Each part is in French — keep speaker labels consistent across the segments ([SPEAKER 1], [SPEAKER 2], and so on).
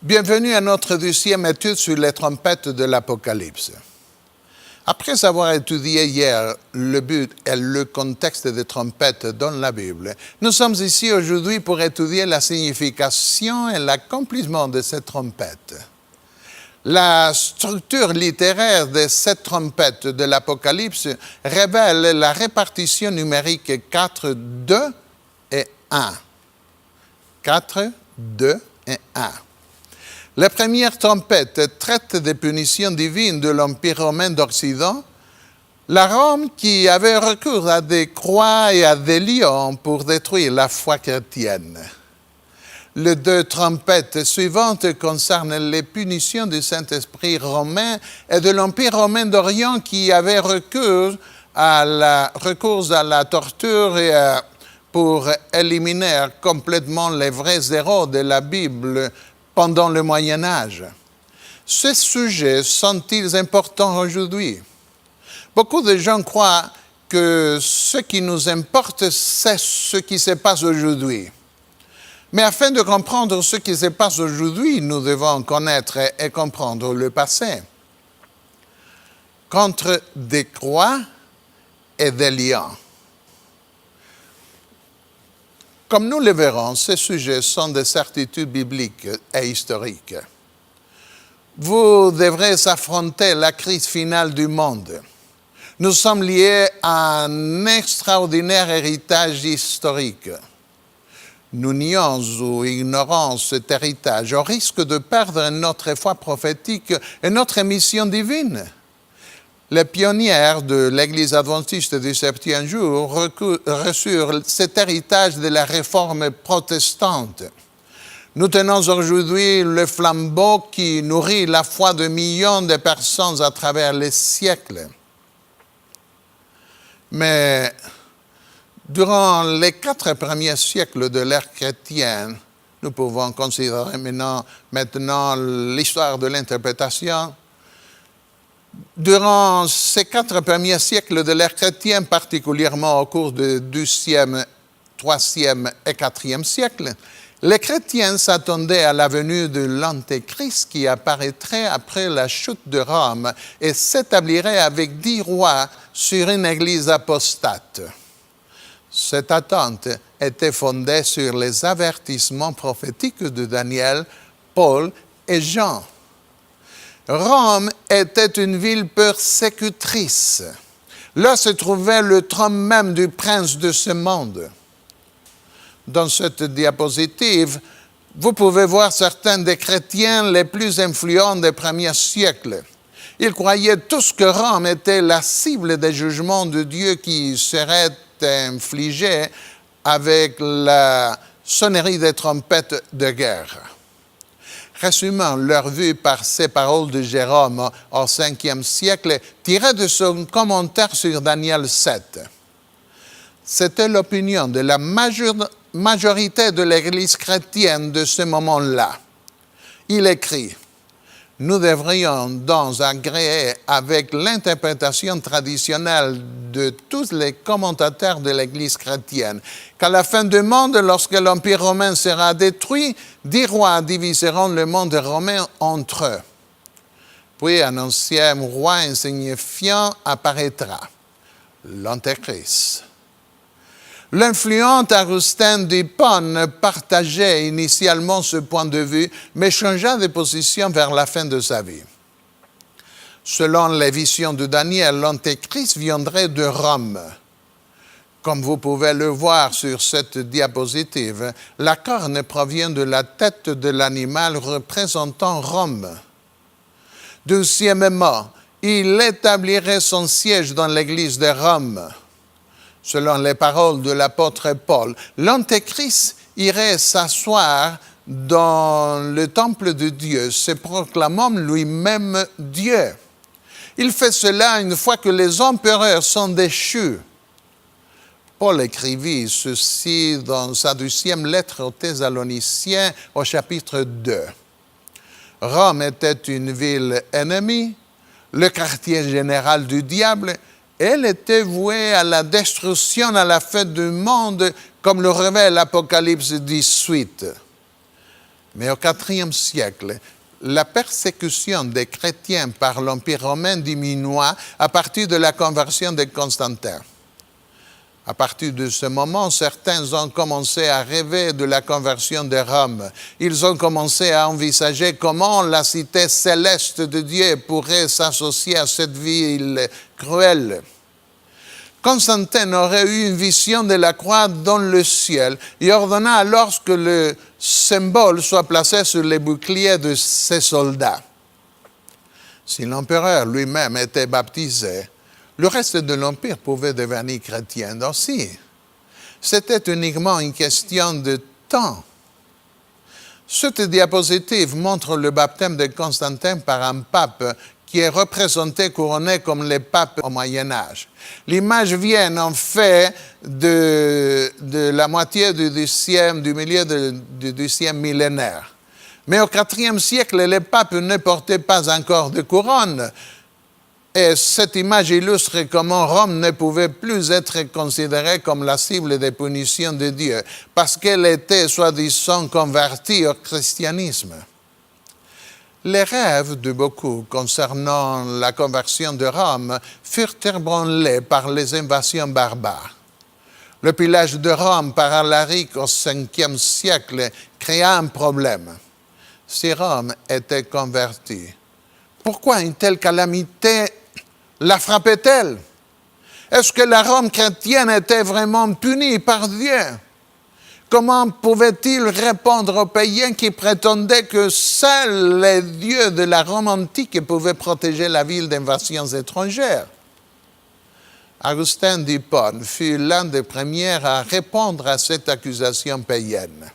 [SPEAKER 1] Bienvenue à notre deuxième étude sur les trompettes de l'Apocalypse. Après avoir étudié hier le but et le contexte des trompettes dans la Bible, nous sommes ici aujourd'hui pour étudier la signification et l'accomplissement de ces trompettes. La structure littéraire de ces trompettes de l'Apocalypse révèle la répartition numérique 4, 2 et 1. 4, 2 et 1. La première trompette traite des punitions divines de l'Empire romain d'Occident, la Rome qui avait recours à des croix et à des lions pour détruire la foi chrétienne. Les deux trompettes suivantes concernent les punitions du Saint-Esprit romain et de l'Empire romain d'Orient qui avait recours à la torture et pour éliminer complètement les vrais héros de la Bible pendant le Moyen-Âge. Ces sujets sont-ils importants aujourd'hui? Beaucoup de gens croient que ce qui nous importe, c'est ce qui se passe aujourd'hui. Mais afin de comprendre ce qui se passe aujourd'hui, nous devons connaître et comprendre le passé. Contre des croix et des lions. Comme nous le verrons, ces sujets sont des certitudes bibliques et historiques. Vous devrez affronter la crise finale du monde. Nous sommes liés à un extraordinaire héritage historique. Nous nions ou ignorons cet héritage au risque de perdre notre foi prophétique et notre mission divine. Les pionnières de l'Église adventiste du septième jour reçurent cet héritage de la réforme protestante. Nous tenons aujourd'hui le flambeau qui nourrit la foi de millions de personnes à travers les siècles. Mais durant les 4 premiers siècles de l'ère chrétienne, nous pouvons considérer maintenant l'histoire de l'interprétation. Durant ces 4 premiers siècles de l'ère chrétienne, particulièrement au cours du XIIe, IIIe et IVe siècle, les chrétiens s'attendaient à la venue de l'Antéchrist qui apparaîtrait après la chute de Rome et s'établirait avec 10 rois sur une église apostate. Cette attente était fondée sur les avertissements prophétiques de Daniel, Paul et Jean. Rome était une ville persécutrice. Là se trouvait le trône même du prince de ce monde. Dans cette diapositive, vous pouvez voir certains des chrétiens les plus influents des premiers siècles. Ils croyaient tous que Rome était la cible des jugements de Dieu qui seraient infligés avec la sonnerie des trompettes de guerre. Résumant leur vue par ces paroles de Jérôme au 5e siècle, tirées de son commentaire sur Daniel 7. C'était l'opinion de la majorité de l'Église chrétienne de ce moment-là. Il écrit « Nous devrions donc agréer avec l'interprétation traditionnelle de tous les commentateurs de l'Église chrétienne qu'à la fin du monde, lorsque l'Empire romain sera détruit, 10 rois diviseront le monde romain entre eux. Puis un ancien roi insignifiant apparaîtra, l'Antéchrist. » L'influent Augustin d'Hippone partageait initialement ce point de vue, mais changea de position vers la fin de sa vie. Selon les visions de Daniel, l'Antéchrist viendrait de Rome. Comme vous pouvez le voir sur cette diapositive, la corne provient de la tête de l'animal représentant Rome. Deuxièmement, il établirait son siège dans l'église de Rome. Selon les paroles de l'apôtre Paul, l'Antéchrist irait s'asseoir dans le temple de Dieu, se proclamant lui-même Dieu. Il fait cela une fois que les empereurs sont déchus. Paul écrivit ceci dans sa 2e lettre aux Thessaloniciens au chapitre 2. Rome était une ville ennemie, le quartier général du diable. Elle était vouée à la destruction à la fin du monde, comme le révèle l'Apocalypse 18. Mais au IVe siècle, la persécution des chrétiens par l'Empire romain diminua à partir de la conversion de Constantin. À partir de ce moment, certains ont commencé à rêver de la conversion de Rome. Ils ont commencé à envisager comment la cité céleste de Dieu pourrait s'associer à cette ville cruelle. Constantin aurait eu une vision de la croix dans le ciel et ordonna alors que le symbole soit placé sur les boucliers de ses soldats. Si l'empereur lui-même était baptisé, le reste de l'Empire pouvait devenir chrétien aussi. C'était uniquement une question de temps. Cette diapositive montre le baptême de Constantin par un pape qui est représenté couronné comme les papes au Moyen-Âge. L'image vient en fait de la moitié du milieu du Xe millénaire. Mais au IVe siècle, les papes ne portaient pas encore de couronne. Et cette image illustre comment Rome ne pouvait plus être considérée comme la cible des punitions de Dieu, parce qu'elle était soi-disant convertie au christianisme. Les rêves de beaucoup concernant la conversion de Rome furent ébranlés par les invasions barbares. Le pillage de Rome par Alaric au Ve siècle créa un problème. Si Rome était convertie, pourquoi une telle calamité la frappait-elle? Est-ce que la Rome chrétienne était vraiment punie par Dieu? Comment pouvait-il répondre aux païens qui prétendaient que seuls les dieux de la Rome antique pouvaient protéger la ville d'invasions étrangères? Augustin d'Hippone fut l'un des premiers à répondre à cette accusation païenne.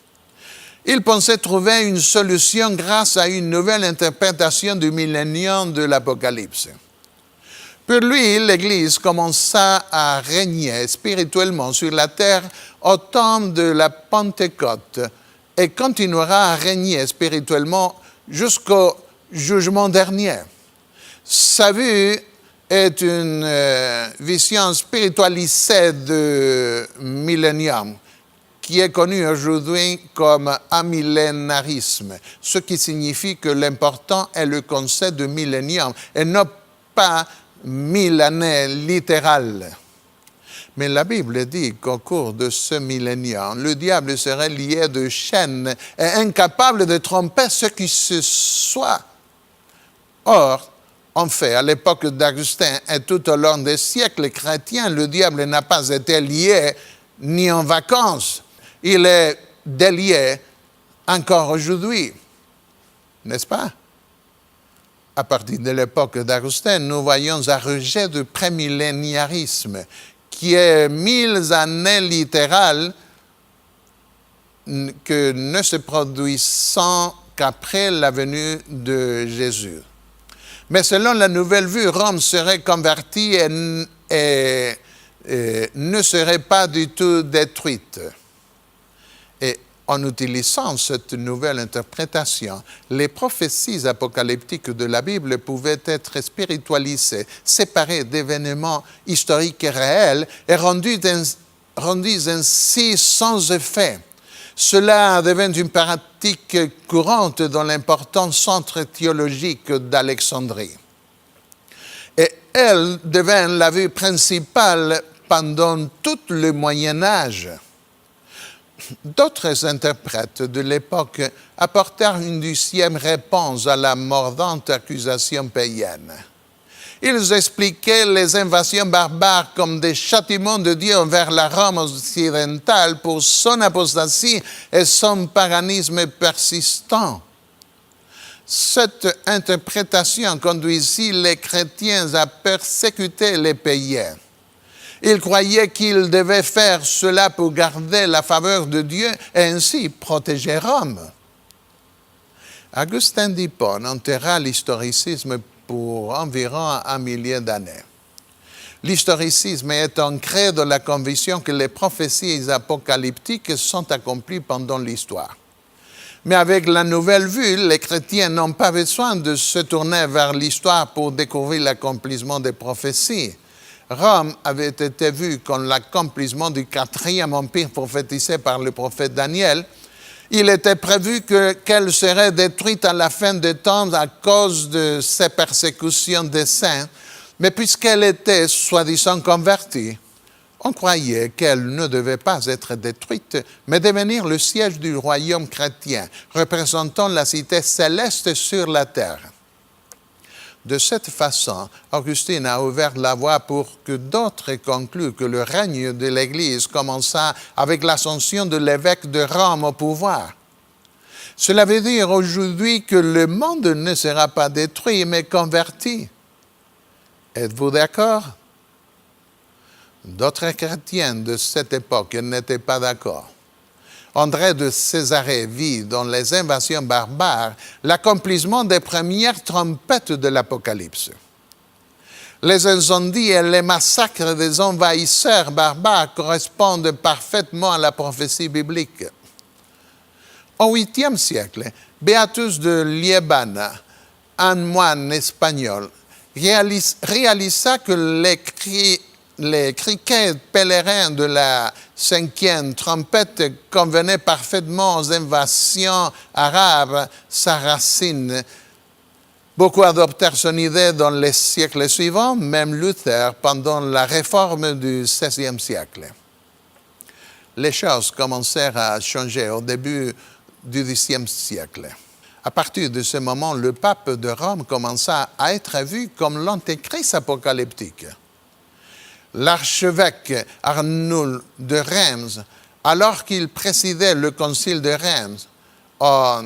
[SPEAKER 1] Il pensait trouver une solution grâce à une nouvelle interprétation du millénium de l'Apocalypse. Pour lui, l'Église commença à régner spirituellement sur la terre au temps de la Pentecôte et continuera à régner spirituellement jusqu'au jugement dernier. Sa vue est une vision spiritualisée du millénium qui est connu aujourd'hui comme amillénarisme, ce qui signifie que l'important est le concept de millénium et non pas 1000 années littérales. Mais la Bible dit qu'au cours de ce millénium, le diable serait lié de chaînes et incapable de tromper ce qui se soit. Or, en fait, à l'époque d'Augustin et tout au long des siècles chrétiens, le diable n'a pas été lié ni en vacances. Il est délié encore aujourd'hui, n'est-ce pas? À partir de l'époque d'Augustin, nous voyons un rejet du prémillénarisme, qui est 1000 années littérales que ne se produisant qu'après la venue de Jésus. Mais selon la nouvelle vue, Rome serait convertie et ne serait pas du tout détruite. Et en utilisant cette nouvelle interprétation, les prophéties apocalyptiques de la Bible pouvaient être spiritualisées, séparées d'événements historiques et réels et rendues ainsi sans effet. Cela devint une pratique courante dans l'important centre théologique d'Alexandrie. Et elle devint la vue principale pendant tout le Moyen-Âge. D'autres interprètes de l'époque apportèrent une deuxième réponse à la mordante accusation païenne. Ils expliquaient les invasions barbares comme des châtiments de Dieu envers la Rome occidentale pour son apostasie et son paganisme persistant. Cette interprétation conduisit les chrétiens à persécuter les païens. Ils croyaient qu'ils devaient faire cela pour garder la faveur de Dieu et ainsi protéger Rome. Augustin d'Hippone enterra l'historicisme pour environ 1 millier d'années. L'historicisme est ancré dans la conviction que les prophéties apocalyptiques sont accomplies pendant l'histoire. Mais avec la nouvelle vue, les chrétiens n'ont pas besoin de se tourner vers l'histoire pour découvrir l'accomplissement des prophéties. Rome avait été vue comme l'accomplissement du 4e empire prophétisé par le prophète Daniel, Il était prévu qu'elle serait détruite à la fin des temps à cause de ces persécutions des saints, mais puisqu'elle était soi-disant convertie, on croyait qu'elle ne devait pas être détruite, mais devenir le siège du royaume chrétien, représentant la cité céleste sur la terre. De cette façon, Augustine a ouvert la voie pour que d'autres concluent que le règne de l'Église commença avec l'ascension de l'évêque de Rome au pouvoir. Cela veut dire aujourd'hui que le monde ne sera pas détruit, mais converti. Êtes-vous d'accord? D'autres chrétiens de cette époque n'étaient pas d'accord. André de Césarée vit dans les invasions barbares l'accomplissement des premières trompettes de l'Apocalypse. Les incendies et les massacres des envahisseurs barbares correspondent parfaitement à la prophétie biblique. Au 8e siècle, Beatus de Liébana, un moine espagnol, réalisa que les criquets pèlerins de la 5e trompette convenaient parfaitement aux invasions arabes sarracines. Beaucoup adoptèrent son idée dans les siècles suivants, même Luther pendant la réforme du XVIe siècle. Les choses commencèrent à changer au début du Xe siècle. À partir de ce moment, le pape de Rome commença à être vu comme l'antéchrist apocalyptique. L'archevêque Arnoul de Reims, alors qu'il présidait le concile de Reims en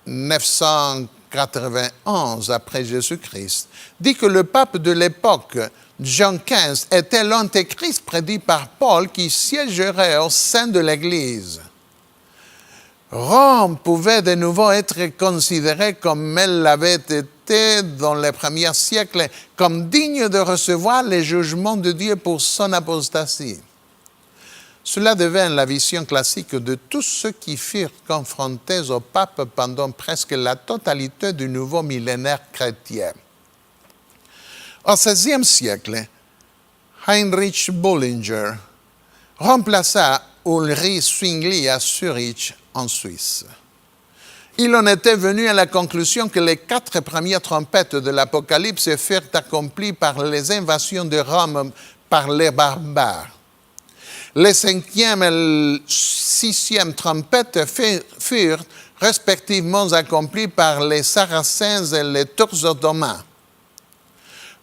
[SPEAKER 1] 991 après Jésus-Christ, dit que le pape de l'époque, Jean XV, était l'antéchrist prédit par Paul qui siégerait au sein de l'Église. Rome pouvait de nouveau être considérée comme elle l'avait été dans les premiers siècles, comme digne de recevoir les jugements de Dieu pour son apostasie. Cela devint la vision classique de tous ceux qui furent confrontés au pape pendant presque la totalité du nouveau millénaire chrétien. Au XVIe siècle, Heinrich Bullinger remplaça Ulrich Zwingli à Zurich, en Suisse. Il en était venu à la conclusion que les 4 premières trompettes de l'Apocalypse furent accomplies par les invasions de Rome par les barbares. Les 5e et 6e trompettes furent respectivement accomplies par les Sarrasins et les Turcs ottomans.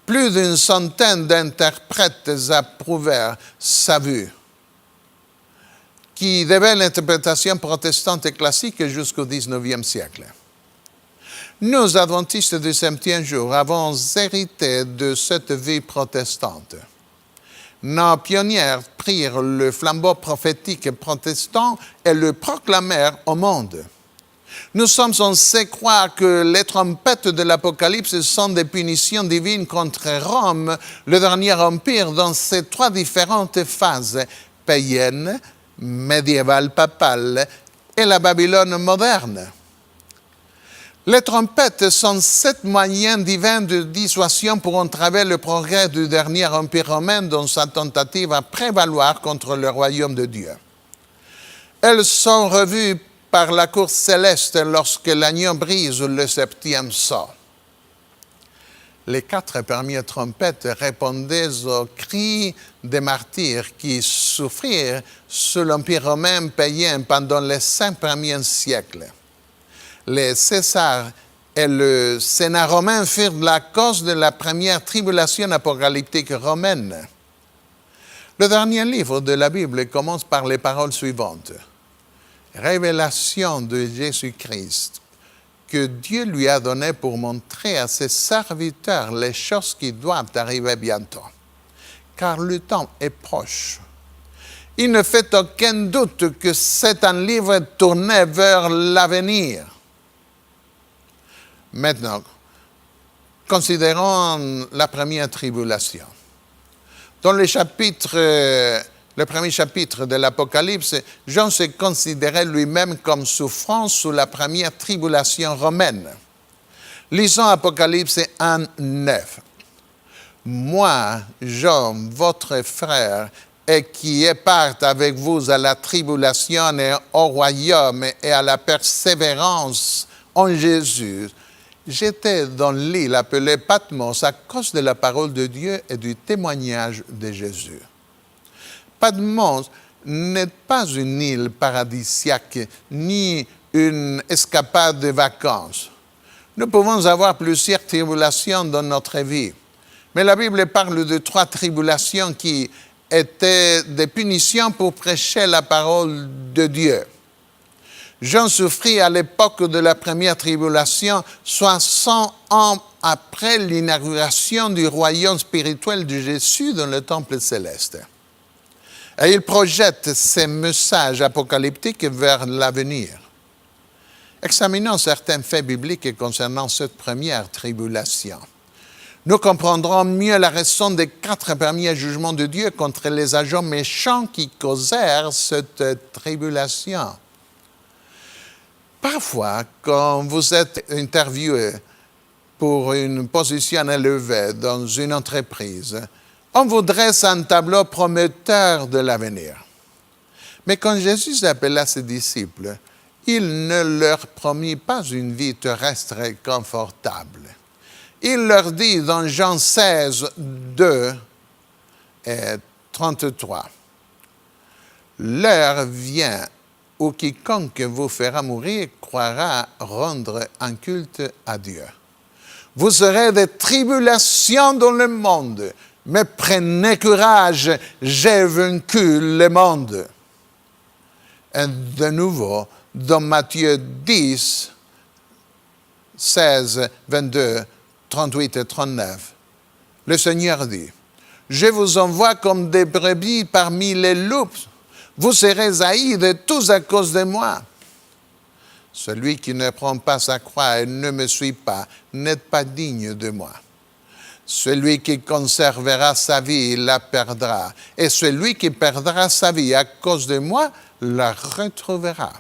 [SPEAKER 1] Plus d'une centaine d'interprètes approuvèrent sa vue, qui devait l'interprétation protestante classique jusqu'au XIXe siècle. Nous, adventistes du 7e jour, avons hérité de cette vie protestante. Nos pionniers prirent le flambeau prophétique protestant et le proclamèrent au monde. Nous sommes censés croire que les trompettes de l'Apocalypse sont des punitions divines contre Rome, le dernier empire, dans ses 3 différentes phases, païenne, médiévale papale et la Babylone moderne. Les trompettes sont 7 moyens divins de dissuasion pour entraver le progrès du dernier empire romain dans sa tentative à prévaloir contre le royaume de Dieu. Elles sont revues par la course céleste lorsque l'agneau brise le 7e sceau. Les 4 premières trompettes répondaient aux cris des martyrs qui souffrirent sous l'Empire romain païen pendant les 5 premiers siècles. Les Césars et le Sénat romain furent la cause de la première tribulation apocalyptique romaine. Le dernier livre de la Bible commence par les paroles suivantes. Révélation de Jésus-Christ, que Dieu lui a donné pour montrer à ses serviteurs les choses qui doivent arriver bientôt. Car le temps est proche. Il ne fait aucun doute que c'est un livre tourné vers l'avenir. Maintenant, considérons la première tribulation. Dans le premier chapitre de l'Apocalypse, Jean se considérait lui-même comme souffrant sous la première tribulation romaine. Lisons Apocalypse 1, 9. Moi, Jean, votre frère et qui partent avec vous à la tribulation et au royaume et à la persévérance en Jésus. J'étais dans l'île appelée Patmos à cause de la parole de Dieu et du témoignage de Jésus. Patmos n'est pas une île paradisiaque ni une escapade de vacances. Nous pouvons avoir plusieurs tribulations dans notre vie, mais la Bible parle de 3 tribulations qui étaient des punitions pour prêcher la parole de Dieu. Jean souffrit à l'époque de la première tribulation, soit 100 ans après l'inauguration du royaume spirituel de Jésus dans le temple céleste. Et il projette ces messages apocalyptiques vers l'avenir. Examinons certains faits bibliques concernant cette première tribulation. Nous comprendrons mieux la raison des 4 premiers jugements de Dieu contre les agents méchants qui causèrent cette tribulation. Parfois, quand vous êtes interviewé pour une position élevée dans une entreprise, on vous dresse un tableau prometteur de l'avenir. Mais quand Jésus appela ses disciples, il ne leur promit pas une vie terrestre confortable. Il leur dit dans Jean 16, 2 et 33, « L'heure vient où quiconque vous fera mourir croira rendre un culte à Dieu. Vous aurez des tribulations dans le monde, mais prenez courage, j'ai vaincu le monde. » Et de nouveau, dans Matthieu 10, 16, 22, 38 et 39, le Seigneur dit, « Je vous envoie comme des brebis parmi les loups. Vous serez haïs de tous à cause de moi. Celui qui ne prend pas sa croix et ne me suit pas n'est pas digne de moi. Celui qui conservera sa vie la perdra, et celui qui perdra sa vie à cause de moi la retrouvera. »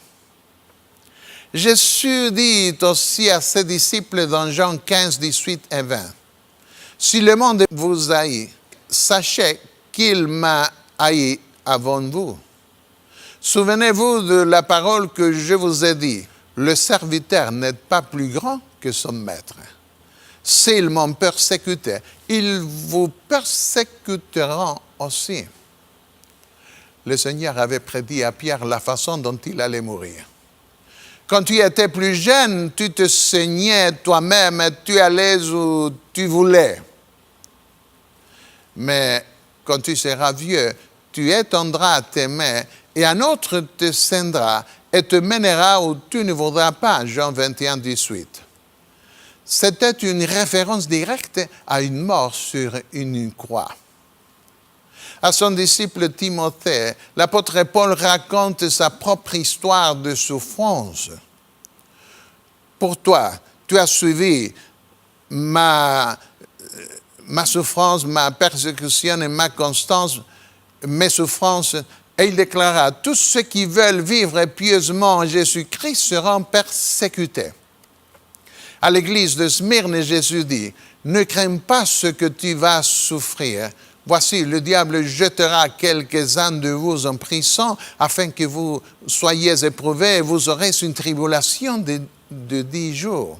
[SPEAKER 1] Jésus dit aussi à ses disciples dans Jean 15, 18 et 20, « Si le monde vous haït, sachez qu'il m'a haï avant vous. Souvenez-vous de la parole que je vous ai dit, le serviteur n'est pas plus grand que son maître. S'ils m'ont persécuté, ils vous persécuteront aussi. » Le Seigneur avait prédit à Pierre la façon dont il allait mourir. Quand tu étais plus jeune, tu te saignais toi-même et tu allais où tu voulais. Mais quand tu seras vieux, tu étendras tes mains et un autre te scindra et te mènera où tu ne voudras pas. Jean 21, 18. C'était une référence directe à une mort sur une croix. À son disciple Timothée, l'apôtre Paul raconte sa propre histoire de souffrance. « Pour toi, tu as suivi ma souffrance, ma persécution et ma constance, mes souffrances. » Et il déclara, « Tous ceux qui veulent vivre pieusement en Jésus-Christ seront persécutés. » À l'église de Smyrne, Jésus dit, « Ne crains pas ce que tu vas souffrir. Voici, le diable jettera quelques-uns de vous en prison afin que vous soyez éprouvés et vous aurez une tribulation de 10 jours.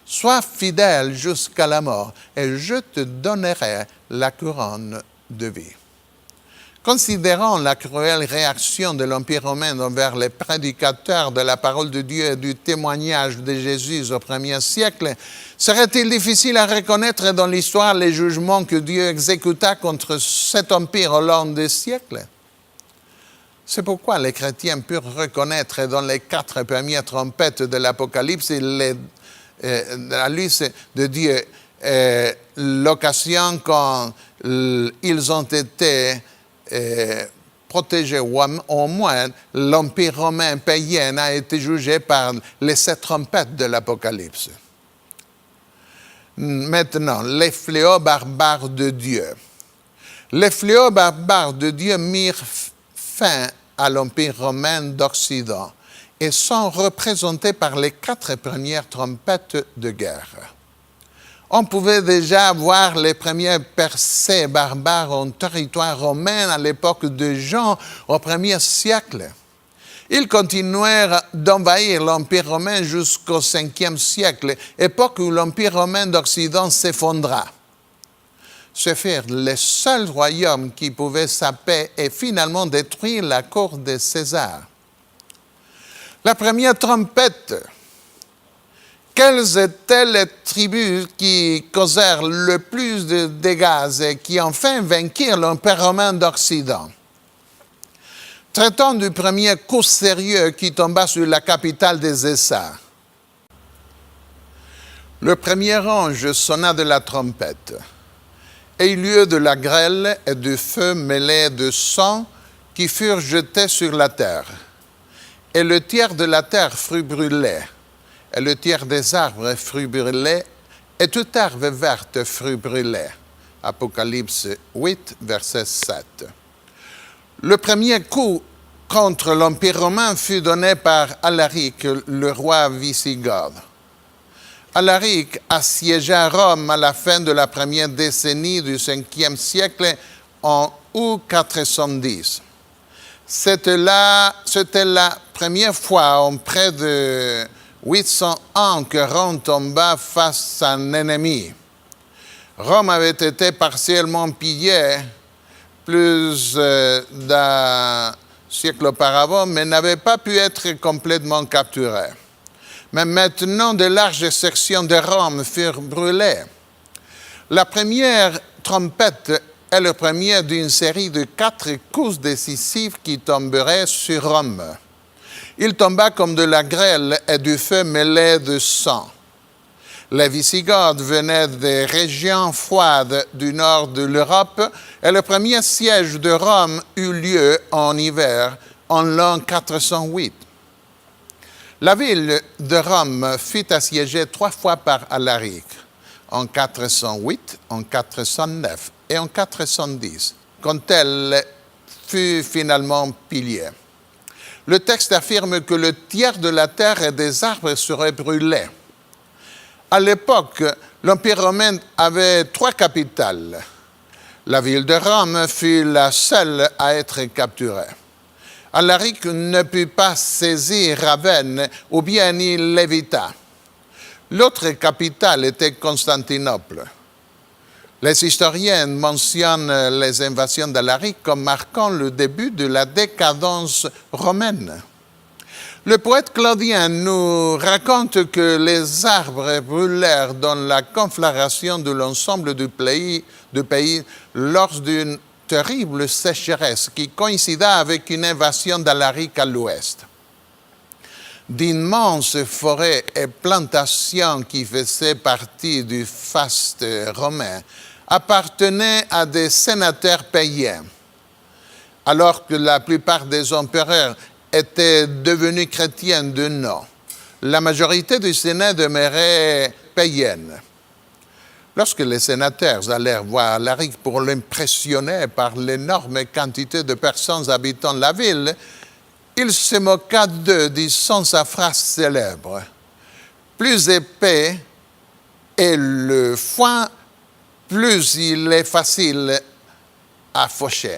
[SPEAKER 1] Sois fidèle jusqu'à la mort et je te donnerai la couronne de vie. » Considérons la cruelle réaction de l'Empire romain envers les prédicateurs de la parole de Dieu et du témoignage de Jésus au 1er siècle. Serait-il difficile à reconnaître dans l'histoire les jugements que Dieu exécuta contre cet empire au long des siècles? C'est pourquoi les chrétiens purent reconnaître dans les 4 premières trompettes de l'Apocalypse la liste de Dieu l'occasion quand ils ont été protégés, ou au moins l'Empire romain païen a été jugé par les 7 trompettes de l'Apocalypse. Maintenant, les fléaux barbares de Dieu. Les fléaux barbares de Dieu mirent fin à l'Empire romain d'Occident et sont représentés par les 4 premières trompettes de guerre. On pouvait déjà voir les premières percées barbares en territoire romain à l'époque de Jean, au 1er siècle. Ils continuèrent d'envahir l'Empire romain jusqu'au 5e siècle, époque où l'Empire romain d'Occident s'effondra. Ce furent les seuls royaumes qui pouvaient saper et finalement détruire la cour de César. La première trompette. Quelles étaient les tribus qui causèrent le plus de dégâts et qui enfin vainquirent l'Empire romain d'Occident? Traitons du premier coup sérieux qui tomba sur la capitale des Essars. Le premier ange sonna de la trompette, et il y eut de la grêle et du feu mêlés de sang qui furent jetés sur la terre. Et le tiers de la terre fut brûlé, et le tiers des arbres fut brûlé, et toute herbe verte fut brûlée. Apocalypse 8, verset 7. Le premier coup contre l'Empire romain fut donné par Alaric, le roi wisigoth. Alaric assiégea Rome à la fin de la première décennie du 5e siècle en août 410. C'était la première fois en près de 800 ans que Rome tomba face à un ennemi. Rome avait été partiellement pillée plus d'un siècle auparavant, mais n'avait pas pu être complètement capturée. Mais maintenant, de larges sections de Rome furent brûlées. La première trompette est le premier d'une série de 4 coups décisifs qui tomberaient sur Rome. Il tomba comme de la grêle et du feu mêlé de sang. Les Wisigoths venaient des régions froides du nord de l'Europe et le premier siège de Rome eut lieu en hiver, en l'an 408. La ville de Rome fut assiégée 3 fois par Alaric, en 408, en 409 et en 410, quand elle fut finalement pillée. Le texte affirme que le tiers de la terre et des arbres seraient brûlés. À l'époque, l'Empire romain avait 3 capitales. La ville de Rome fut la seule à être capturée. Alaric ne put pas saisir Ravenne ou bien il l'évita. L'autre capitale était Constantinople. Les historiens mentionnent les invasions d'Alaric comme marquant le début de la décadence romaine. Le poète Claudien nous raconte que les arbres brûlèrent dans la conflagration de l'ensemble du pays lors d'une terrible sécheresse qui coïncida avec une invasion d'Alaric à l'ouest. D'immenses forêts et plantations qui faisaient partie du faste romain appartenaient à des sénateurs païens, alors que la plupart des empereurs étaient devenus chrétiens de nom. La majorité du Sénat demeurait païenne. Lorsque les sénateurs allèrent voir Alaric pour l'impressionner par l'énorme quantité de personnes habitant la ville, il se moqua d'eux, disant sa phrase célèbre. « Plus épais est le foin, plus il est facile à faucher. »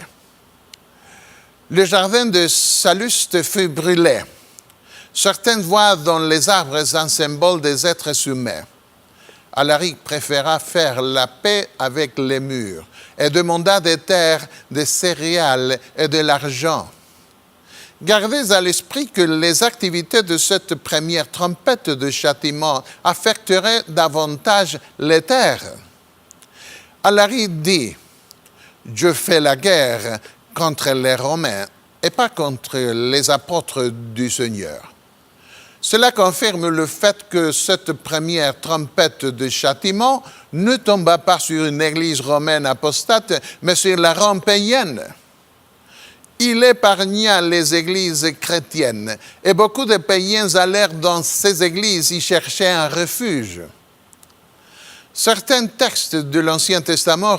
[SPEAKER 1] Le jardin de Salluste fut brûlé. Certains voient dans les arbres un symbole des êtres humains. Alaric préféra faire la paix avec les murs et demanda des terres, des céréales et de l'argent. Gardez à l'esprit que les activités de cette première trompette de châtiment affecteraient davantage les terres. Alaric dit « Je fais la guerre contre les Romains et pas contre les apôtres du Seigneur. » Cela confirme le fait que cette première trompette de châtiment ne tomba pas sur une église romaine apostate, mais sur la Rome païenne. Il épargna les églises chrétiennes et beaucoup de païens allèrent dans ces églises y chercher un refuge. Certains textes de l'Ancien Testament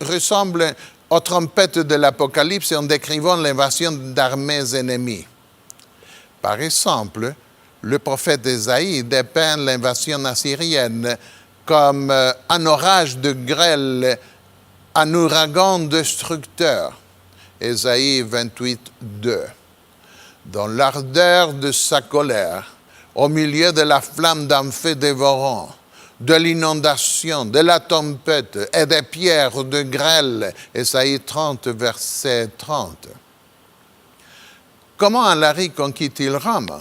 [SPEAKER 1] ressemblent aux trompettes de l'Apocalypse en décrivant l'invasion d'armées ennemies. Par exemple, le prophète Ésaïe dépeint l'invasion assyrienne comme un orage de grêle, un ouragan destructeur. Ésaïe 28, 2. Dans l'ardeur de sa colère, au milieu de la flamme d'un feu dévorant, de l'inondation, de la tempête et des pierres de grêle. Ésaïe 30, verset 30. Comment Alaric conquit-il Rome?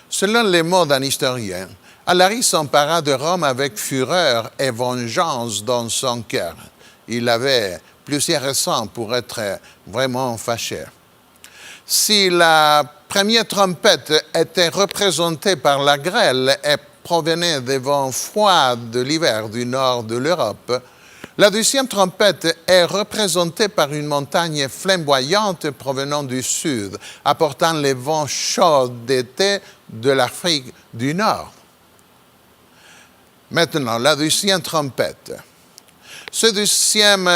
[SPEAKER 1] Selon les mots d'un historien, Alaric s'empara de Rome avec fureur et vengeance dans son cœur. Il avait plusieurs raisons pour être vraiment fâché. Si la première trompette était représentée par la grêle et provenait des vents froids de l'hiver du nord de l'Europe, la deuxième trompette est représentée par une montagne flamboyante provenant du sud, apportant les vents chauds d'été de l'Afrique du Nord. Maintenant, la deuxième trompette. Ce deuxième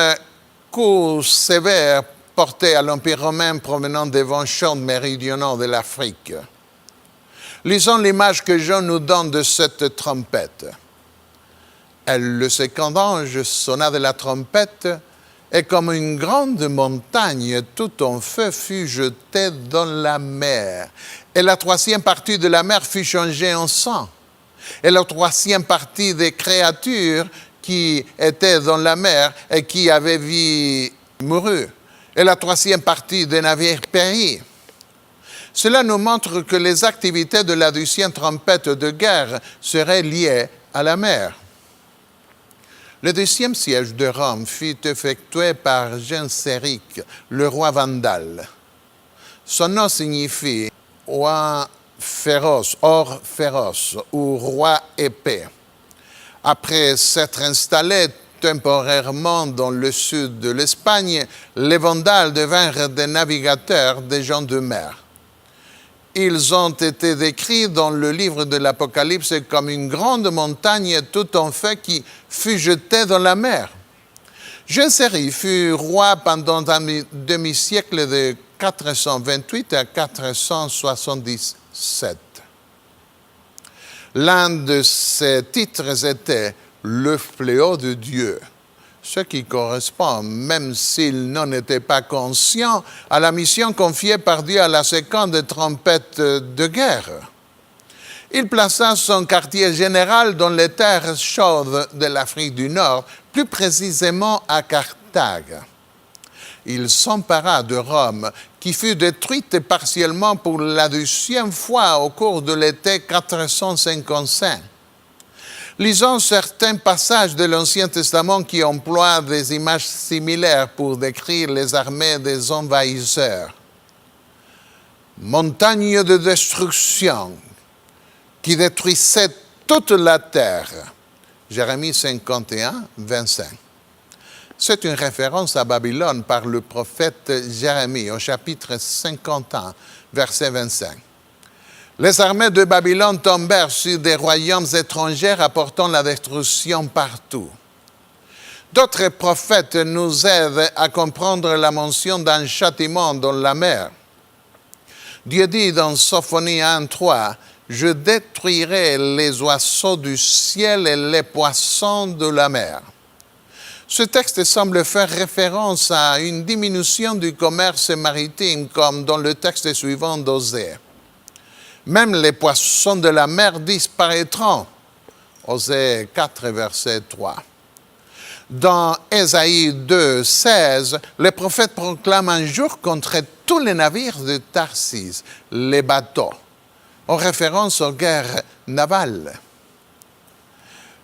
[SPEAKER 1] coup sévère porté à l'Empire romain provenant des vents chauds méridionaux de l'Afrique. Lisons l'image que Jean nous donne de cette trompette. Le second ange sonna de la trompette et comme une grande montagne tout en feu fut jeté dans la mer. Et la troisième partie de la mer fut changée en sang. Et la troisième partie des créatures qui étaient dans la mer et qui avaient vu mourut. Et la troisième partie des navires périt. Cela nous montre que les activités de la deuxième trompette de guerre seraient liées à la mer. Le deuxième siège de Rome fut effectué par Genséric, le roi vandale. Son nom signifie roi féroce, or féroce, ou roi épais. Après s'être installé temporairement dans le sud de l'Espagne, les Vandales devinrent des navigateurs, des gens de mer. Ils ont été décrits dans le livre de l'Apocalypse comme une grande montagne tout en feu qui fut jetée dans la mer. Genséric fut roi pendant un demi-siècle de 428 à 477. L'un de ses titres était le fléau de Dieu, ce qui correspond, même s'il n'en était pas conscient, à la mission confiée par Dieu à la seconde trompette de guerre. Il plaça son quartier général dans les terres chaudes de l'Afrique du Nord, plus précisément à Carthage. Il s'empara de Rome, qui fut détruite partiellement pour la deuxième fois au cours de l'été 455. Lisons certains passages de l'Ancien Testament qui emploient des images similaires pour décrire les armées des envahisseurs. Montagne de destruction qui détruisait toute la terre. Jérémie 51, 25. C'est une référence à Babylone par le prophète Jérémie au chapitre 51, verset 25. Les armées de Babylone tombèrent sur des royaumes étrangers apportant la destruction partout. D'autres prophètes nous aident à comprendre la mention d'un châtiment dans la mer. Dieu dit dans Sophonie 1:3, « Je détruirai les oiseaux du ciel et les poissons de la mer. » Ce texte semble faire référence à une diminution du commerce maritime, comme dans le texte suivant d'Osée. Même les poissons de la mer disparaîtront. Osée 4, verset 3. Dans Ésaïe 2, 16, le prophète proclame un jour contre tous les navires de Tarsis, les bateaux, en référence aux guerres navales.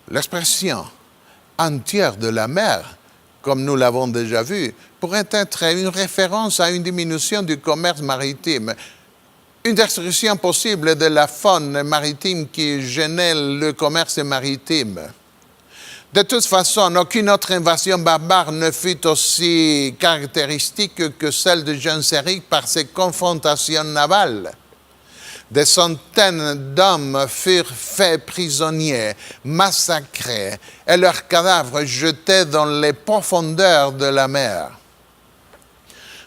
[SPEAKER 1] L'expression « entière de la mer », comme nous l'avons déjà vu, pourrait être une référence à une diminution du commerce maritime, une destruction possible de la faune maritime qui gênait le commerce maritime. De toute façon, aucune autre invasion barbare ne fut aussi caractéristique que celle de Genséric par ses confrontations navales. Des centaines d'hommes furent faits prisonniers, massacrés, et leurs cadavres jetés dans les profondeurs de la mer.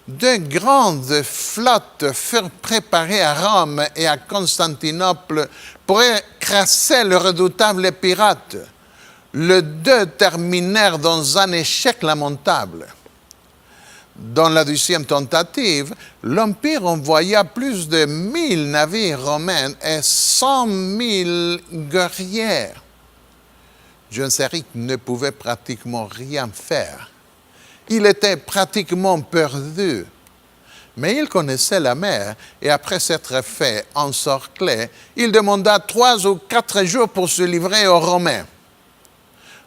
[SPEAKER 1] De grandes flottes furent préparées à Rome et à Constantinople pour écraser le redoutable pirate. Les deux terminèrent dans un échec lamentable. Dans la deuxième tentative, l'Empire envoya plus de 1000 navires romains et 100 000 guerriers. Genseric ne pouvait pratiquement rien faire. Il était pratiquement perdu. Mais il connaissait la mer et après s'être fait encercler, il demanda 3 ou 4 jours pour se livrer aux Romains.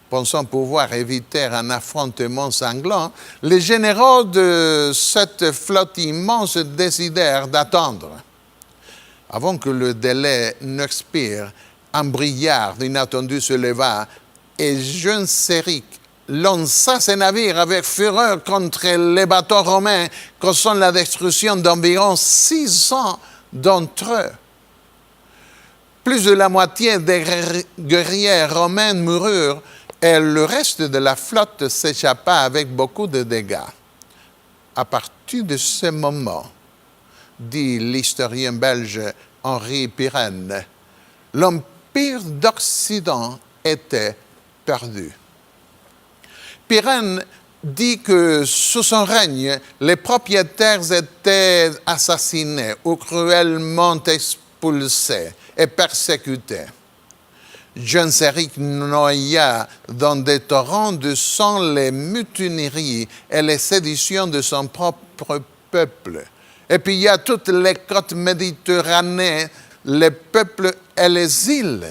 [SPEAKER 1] Pensant pouvoir éviter un affrontement sanglant, les généraux de cette flotte immense décidèrent d'attendre. Avant que le délai n'expire, un brouillard inattendu se leva et Genseric lança ses navires avec fureur contre les bateaux romains, causant la destruction d'environ 600 d'entre eux. Plus de la moitié des guerriers romains moururent et le reste de la flotte s'échappa avec beaucoup de dégâts. À partir de ce moment, dit l'historien belge Henri Pirenne, l'Empire d'Occident était perdu. Pirenne dit que sous son règne, les propriétaires étaient assassinés ou cruellement expulsés et persécutés. Genseric noya dans des torrents de sang les mutineries et les séditions de son propre peuple, et pilla toutes les côtes méditerranéennes, les peuples et les îles.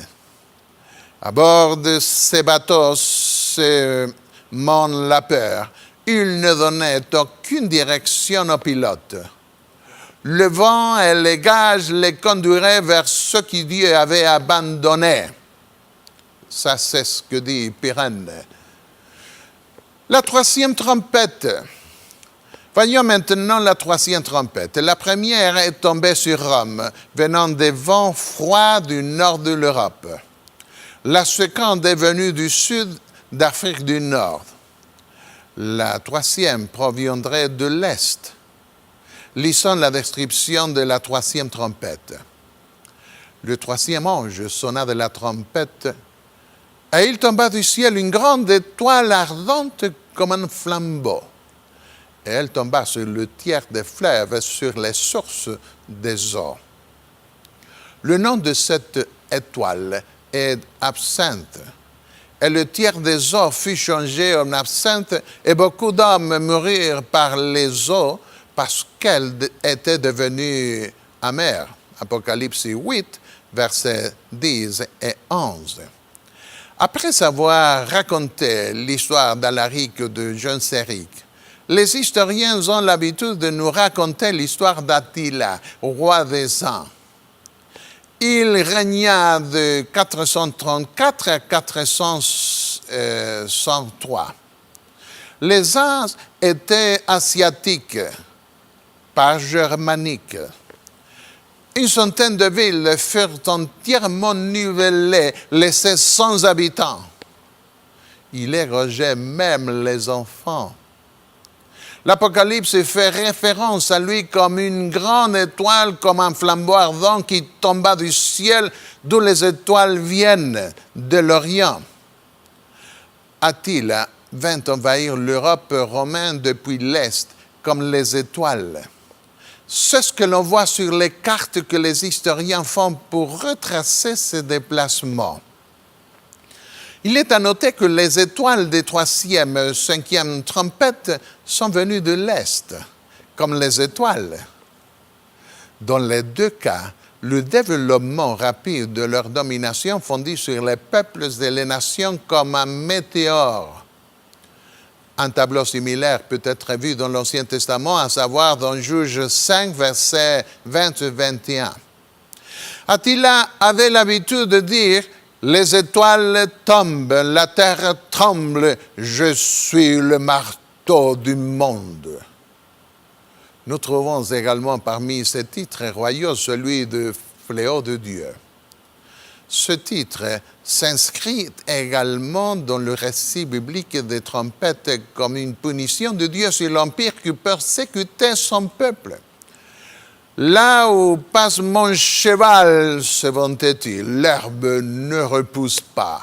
[SPEAKER 1] À bord de ces bateaux, la peur, il ne donnait aucune direction aux pilotes. Le vent et les gages les conduiraient vers ce que Dieu avait abandonné. Ça, c'est ce que dit Pirenne. La troisième trompette. Voyons maintenant la troisième trompette. La première est tombée sur Rome, venant des vents froids du nord de l'Europe. La seconde est venue du sud d'Afrique du Nord. La troisième proviendrait de l'Est. Lisons la description de la troisième trompette. Le troisième ange sonna de la trompette et il tomba du ciel une grande étoile ardente comme un flambeau. Et elle tomba sur le tiers des fleuves et sur les sources des eaux. Le nom de cette étoile est absinthe. Et le tiers des eaux fut changé en absinthe, et beaucoup d'hommes moururent par les eaux parce qu'elle était devenue amère. Apocalypse 8, versets 10 et 11. Après avoir raconté l'histoire d'Alaric de Genseric, les historiens ont l'habitude de nous raconter l'histoire d'Attila, roi des Huns. Il régna de 434 à 403. Les Huns étaient asiatiques, pas germaniques. Une centaine de villes furent entièrement nivellées, laissées sans habitants. Il égorgeait même les enfants. L'Apocalypse fait référence à lui comme une grande étoile, comme un flambeau ardent qui tomba du ciel, d'où les étoiles viennent, de l'Orient. Attila vint envahir l'Europe romaine depuis l'Est, comme les étoiles. C'est ce que l'on voit sur les cartes que les historiens font pour retracer ces déplacements. Il est à noter que les étoiles des troisième et cinquième trompettes sont venues de l'Est, comme les étoiles. Dans les deux cas, le développement rapide de leur domination fondit sur les peuples et les nations comme un météore. Un tableau similaire peut être vu dans l'Ancien Testament, à savoir dans Juge 5, versets 20 et 21. Attila avait l'habitude de dire « Les étoiles tombent, la terre tremble, je suis le marteau du monde ». Nous trouvons également parmi ces titres royaux celui de « Fléau de Dieu ». Ce titre s'inscrit également dans le récit biblique des trompettes comme une punition de Dieu sur l'Empire qui persécutait son peuple. Là où passe mon cheval, se vantait-il, l'herbe ne repousse pas.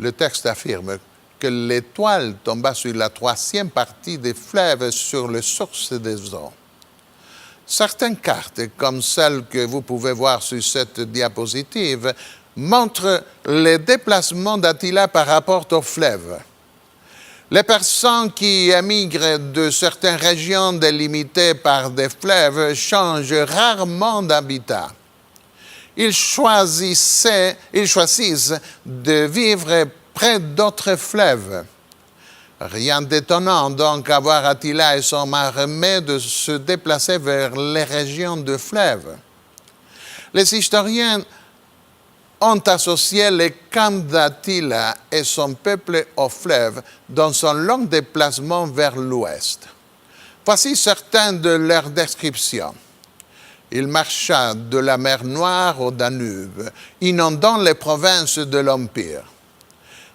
[SPEAKER 1] Le texte affirme que l'étoile tomba sur la troisième partie des fleuves sur les sources des eaux. Certaines cartes, comme celle que vous pouvez voir sur cette diapositive, montrent les déplacements d'Attila par rapport aux fleuves. Les personnes qui émigrent de certaines régions délimitées par des fleuves changent rarement d'habitat. Ils choisissent de vivre près d'autres fleuves. Rien d'étonnant donc à voir Attila et son armée de se déplacer vers les régions de fleuves. Les historiens ont associé les camps d'Attila et son peuple aux fleuves dans son long déplacement vers l'ouest. Voici certaines de leurs descriptions. Il marcha de la mer Noire au Danube, inondant les provinces de l'Empire.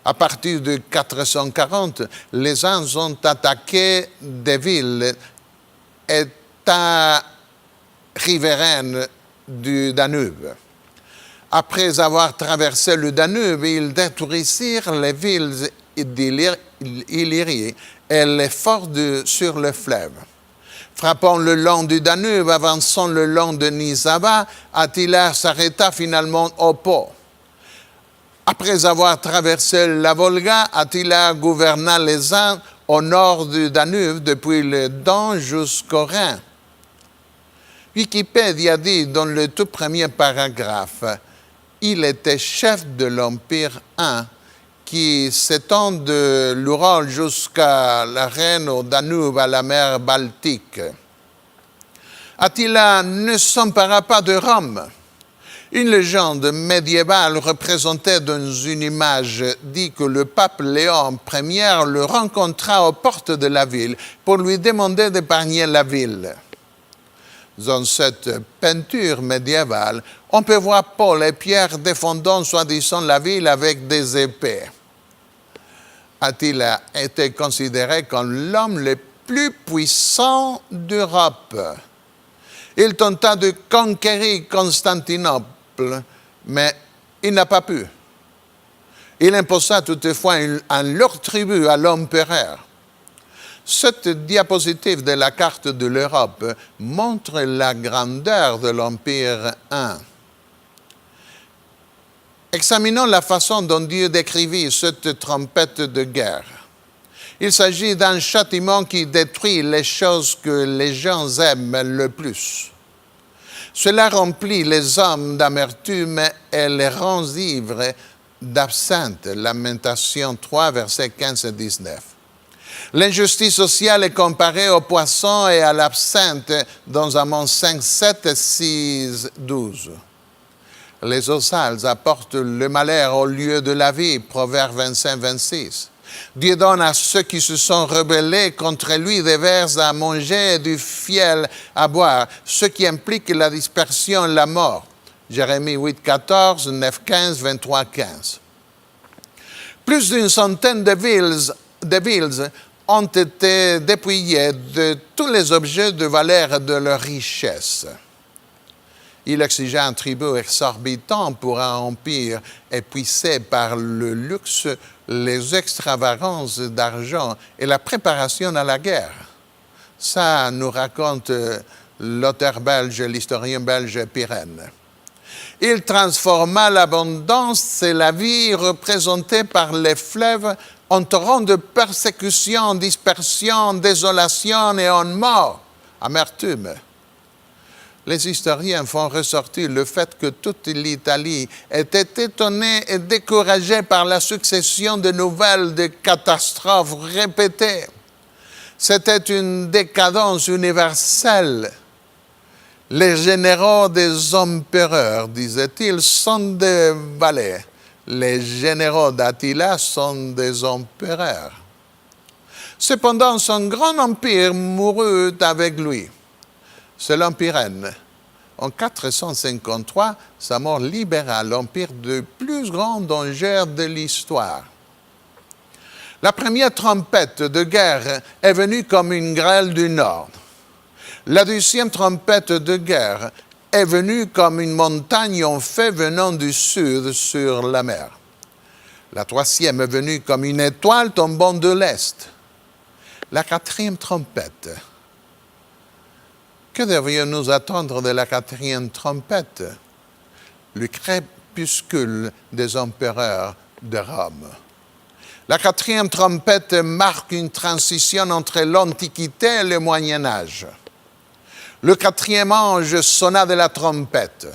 [SPEAKER 1] À partir de 440, les Huns ont attaqué des villes états riveraines du Danube. Après avoir traversé le Danube, ils détruisirent les villes d'Illyrie et les forts sur le fleuve. Frappant le long du Danube, avançant le long de Nizava, Attila s'arrêta finalement au Pô. Après avoir traversé la Volga, Attila gouverna les Huns au nord du Danube depuis le Don jusqu'au Rhin. Wikipédia dit dans le tout premier paragraphe, il était chef de l'Empire Hun qui s'étend de l'Ural jusqu'à la Rhine, au Danube, à la mer Baltique. Attila ne s'empara pas de Rome. Une légende médiévale représentée dans une image dit que le pape Léon Ier le rencontra aux portes de la ville pour lui demander d'épargner la ville. Dans cette peinture médiévale, on peut voir Paul et Pierre défendant soi-disant la ville avec des épées. Attila était considéré comme l'homme le plus puissant d'Europe. Il tenta de conquérir Constantinople, mais il n'a pas pu. Il imposa toutefois un lourd tribut à l'empereur. Cette diapositive de la carte de l'Europe montre la grandeur de l'Empire Hun. Examinons la façon dont Dieu décrivit cette trompette de guerre. Il s'agit d'un châtiment qui détruit les choses que les gens aiment le plus. Cela remplit les hommes d'amertume et les rend ivres d'absinthe. Lamentation 3, versets 15 et 19. L'injustice sociale est comparée au poisson et à l'absinthe dans Amos 5, 7, 6, 12. Les eaux sales apportent le malheur au lieu de la vie. Proverbe 25, 26. Dieu donne à ceux qui se sont rebellés contre lui des vers à manger et du fiel à boire, ce qui implique la dispersion et la mort. Jérémie 8, 14, 9, 15, 23, 15. Plus d'une centaine de villes ont été dépouillées de tous les objets de valeur de leur richesse. Il exigea un tribut exorbitant pour un empire épuisé par le luxe, les extravagances d'argent et la préparation à la guerre. Ça nous raconte l'auteur belge, l'historien belge Pirenne. Il transforma l'abondance et la vie représentée par les fleuves en torrent de persécution, dispersion, désolation et en mort, amertume. Les historiens font ressortir le fait que toute l'Italie était étonnée et découragée par la succession de nouvelles de catastrophes répétées. C'était une décadence universelle. Les généraux des empereurs, disait-il, sont des valets. Les généraux d'Attila sont des empereurs. Cependant, son grand empire mourut avec lui. Selon Pirenne, en 453, sa mort libéra l'empire du plus grand danger de l'histoire. La première trompette de guerre est venue comme une grêle du nord. La deuxième trompette de guerre est venue comme une montagne en feu venant du sud sur la mer. La troisième est venue comme une étoile tombant de l'Est. La quatrième trompette. Que devrions-nous attendre de la quatrième trompette? Le crépuscule des empereurs de Rome. La quatrième trompette marque une transition entre l'Antiquité et le Moyen Âge. Le quatrième ange sonna de la trompette,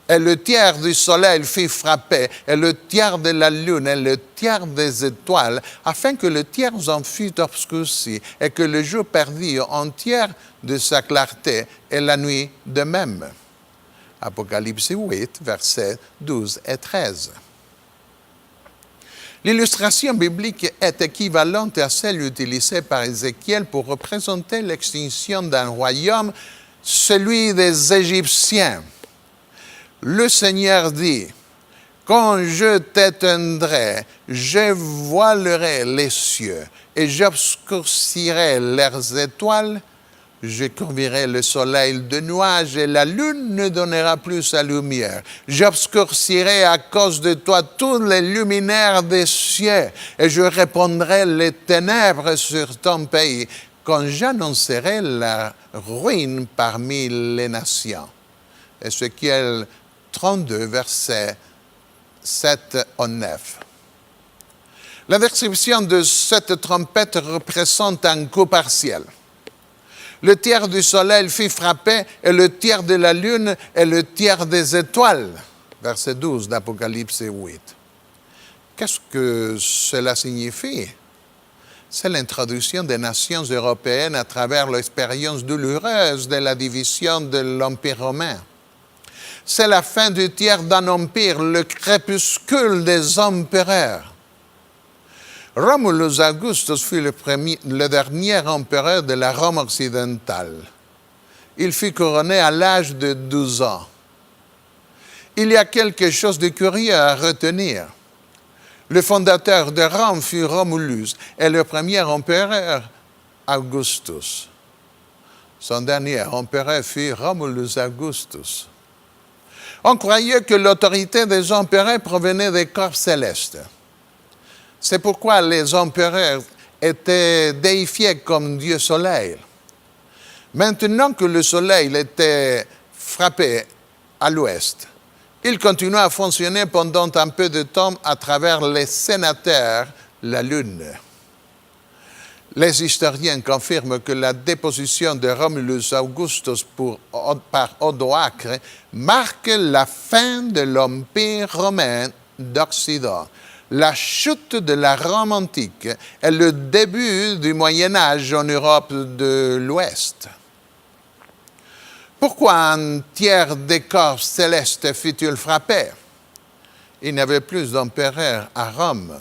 [SPEAKER 1] et le tiers du soleil fit frapper, et le tiers de la lune, et le tiers des étoiles, afin que le tiers en fût obscurci, et que le jour perdît un tiers de sa clarté, et la nuit de même. Apocalypse 8, versets 12 et 13. L'illustration biblique est équivalente à celle utilisée par Ézéchiel pour représenter l'extinction d'un royaume, celui des Égyptiens. Le Seigneur dit, « Quand je t'éteindrai, je voilerai les cieux et j'obscurcirai leurs étoiles. Je couvrirai le soleil de nuages et la lune ne donnera plus sa lumière. J'obscurcirai à cause de toi tous les luminaires des cieux et je répandrai les ténèbres sur ton pays quand j'annoncerai la ruine parmi les nations. » Ézéchiel 32, versets 7 au 9. La description de cette trompette représente un coup partiel. Le tiers du soleil fit frapper, et le tiers de la lune, et le tiers des étoiles. Verset 12 d'Apocalypse 8. Qu'est-ce que cela signifie? C'est l'introduction des nations européennes à travers l'expérience douloureuse de la division de l'Empire romain. C'est la fin du tiers d'un empire, le crépuscule des empereurs. Romulus Augustus fut le dernier empereur de la Rome occidentale. Il fut couronné à l'âge de 12 ans. Il y a quelque chose de curieux à retenir. Le fondateur de Rome fut Romulus et le premier empereur Augustus. Son dernier empereur fut Romulus Augustus. On croyait que l'autorité des empereurs provenait des corps célestes. C'est pourquoi les empereurs étaient déifiés comme Dieu Soleil. Maintenant que le Soleil était frappé à l'ouest, il continua à fonctionner pendant un peu de temps à travers les sénateurs, la Lune. Les historiens confirment que la déposition de Romulus Augustus par Odoacre marque la fin de l'Empire romain d'Occident, la chute de la Rome antique et le début du Moyen Âge en Europe de l'Ouest. Pourquoi un tiers des corps célestes fut-il frappé? Il n'y avait plus d'empereur à Rome.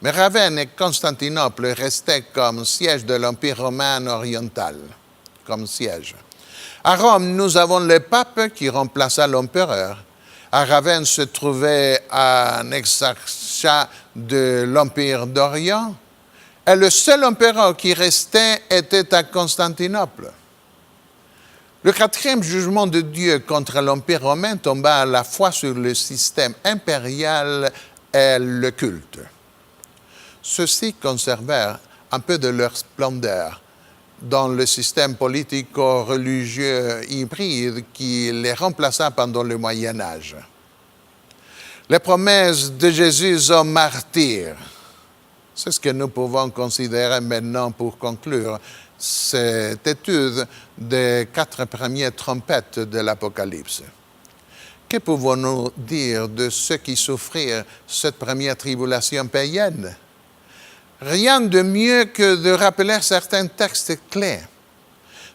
[SPEAKER 1] Mais Ravenne et Constantinople restaient comme siège de l'Empire romain oriental, comme siège. À Rome, nous avons le pape qui remplaça l'empereur. À Ravenne se trouvait un exarchat de l'Empire d'Orient. Et le seul empereur qui restait était à Constantinople. Le quatrième jugement de Dieu contre l'Empire romain tomba à la fois sur le système impérial et le culte. Ceux-ci conservèrent un peu de leur splendeur dans le système politico-religieux hybride qui les remplaça pendant le Moyen Âge. Les promesses de Jésus aux martyrs, c'est ce que nous pouvons considérer maintenant pour conclure cette étude des 4 premières trompettes de l'Apocalypse. Que pouvons-nous dire de ceux qui souffrirent cette première tribulation païenne? Rien de mieux que de rappeler certains textes clés.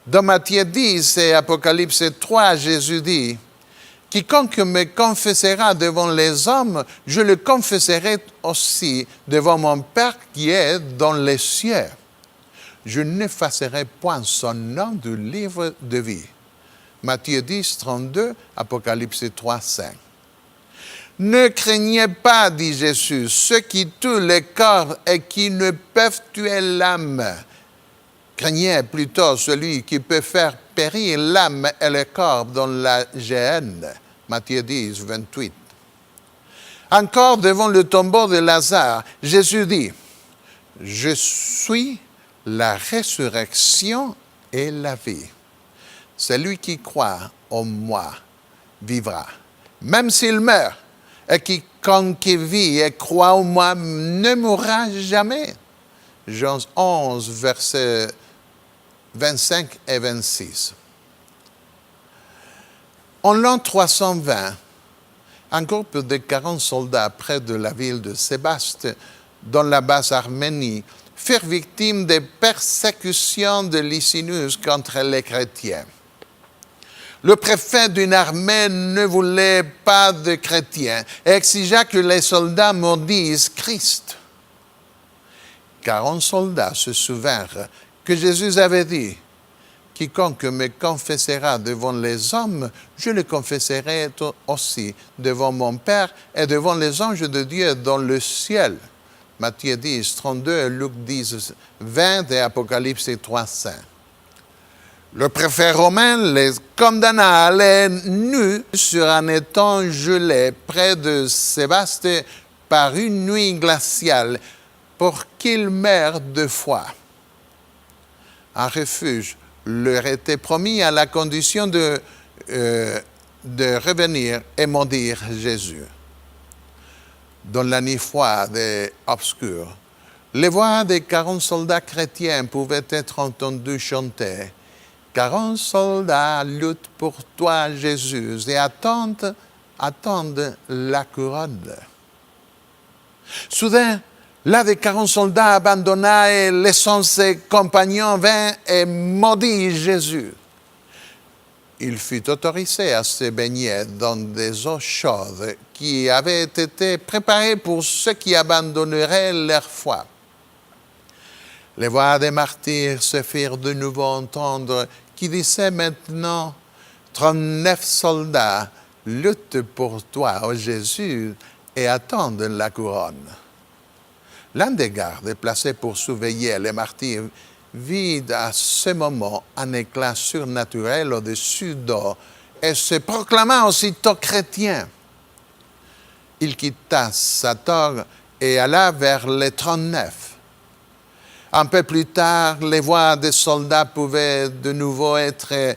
[SPEAKER 1] Dans Matthieu 10 et Apocalypse 3, Jésus dit « Quiconque me confessera devant les hommes, je le confesserai aussi devant mon Père qui est dans les cieux. Je n'effacerai point son nom du livre de vie. » Matthieu 10, 32, Apocalypse 3, 5. Ne craignez pas, dit Jésus, ceux qui tuent le corps et qui ne peuvent tuer l'âme. Craignez plutôt celui qui peut faire périr l'âme et le corps dans la géhenne. Matthieu 10, 28. Encore devant le tombeau de Lazare, Jésus dit, « Je suis la résurrection et la vie. Celui qui croit en moi vivra, même s'il meurt. Et quiconque vit et croit en moi ne mourra jamais. » Jean 11, versets 25 et 26. En l'an 320, un groupe de 40 soldats près de la ville de Sébaste, dans la basse Arménie, furent victimes des persécutions de Licinius contre les chrétiens. Le préfet d'une armée ne voulait pas de chrétiens et exigea que les soldats maudissent Christ. 40 soldats se souvinrent que Jésus avait dit, « Quiconque me confessera devant les hommes, je le confesserai aussi devant mon Père et devant les anges de Dieu dans le ciel. » Matthieu 10, 32, Luc 10, 20 et Apocalypse 3, 5. Le préfet romain les condamna à aller nus sur un étang gelé près de Sébaste par une nuit glaciale pour qu'ils meurent de froid. Un refuge leur était promis à la condition de revenir et maudire Jésus. Dans la nuit froide et obscure, les voix des 40 soldats chrétiens pouvaient être entendues chanter. 40 soldats luttent pour toi, Jésus, et attendent la couronne. Soudain, l'un des 40 soldats abandonna et laissant ses compagnons vint et maudit Jésus. Il fut autorisé à se baigner dans des eaux chaudes qui avaient été préparées pour ceux qui abandonneraient leur foi. Les voix des martyrs se firent de nouveau entendre qui disaient maintenant, 39 soldats luttent pour toi, ô Jésus, et attendent la couronne. L'un des gardes placés pour surveiller les martyrs vit à ce moment un éclat surnaturel au-dessus d'eux et se proclama aussitôt chrétien. Il quitta sa toge et alla vers les 39. Un peu plus tard, les voix des soldats pouvaient de nouveau être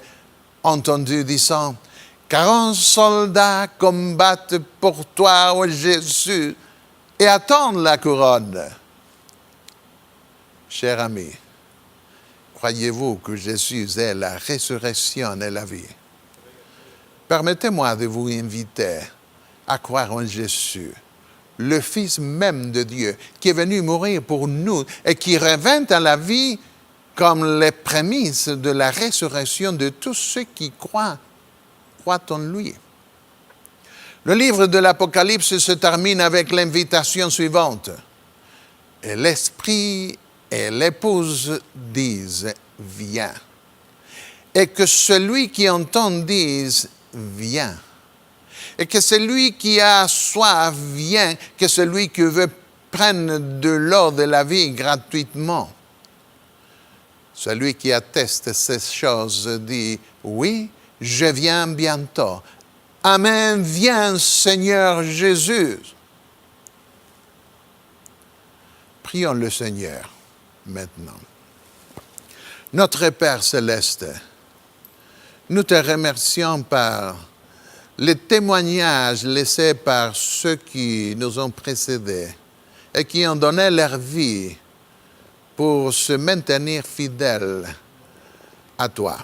[SPEAKER 1] entendues disant « 40 soldats combattent pour toi, ô Jésus, et attendent la couronne. » Chers amis, croyez-vous que Jésus est la résurrection et la vie? Permettez-moi de vous inviter à croire en Jésus, le Fils même de Dieu, qui est venu mourir pour nous et qui revint à la vie comme les prémices de la résurrection de tous ceux qui croient en lui. Le livre de l'Apocalypse se termine avec l'invitation suivante. Et l'Esprit et l'épouse disent « Viens ». Et que celui qui entend dise « Viens ». Et que celui qui a soif vient, que celui qui veut prenne de l'eau de la vie gratuitement. Celui qui atteste ces choses dit « Oui, je viens bientôt. Amen, viens Seigneur Jésus. » Prions le Seigneur maintenant. Notre Père céleste, nous te remercions par les témoignages laissés par ceux qui nous ont précédés et qui ont donné leur vie pour se maintenir fidèles à toi.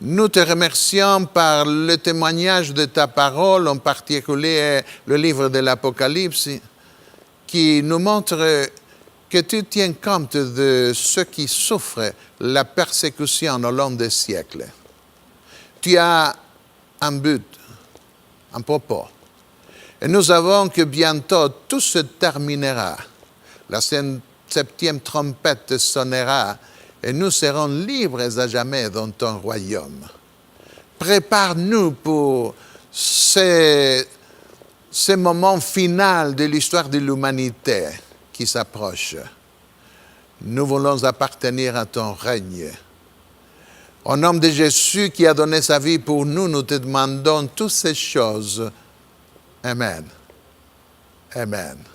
[SPEAKER 1] Nous te remercions par le témoignage de ta parole, en particulier le livre de l'Apocalypse, qui nous montre que tu tiens compte de ceux qui souffrent la persécution au long des siècles. Tu as un but, un propos. Et nous savons que bientôt tout se terminera. La septième trompette sonnera et nous serons libres à jamais dans ton royaume. Prépare-nous pour ce moment final de l'histoire de l'humanité qui s'approche. Nous voulons appartenir à ton règne. Au nom de Jésus qui a donné sa vie pour nous, nous te demandons toutes ces choses. Amen. Amen.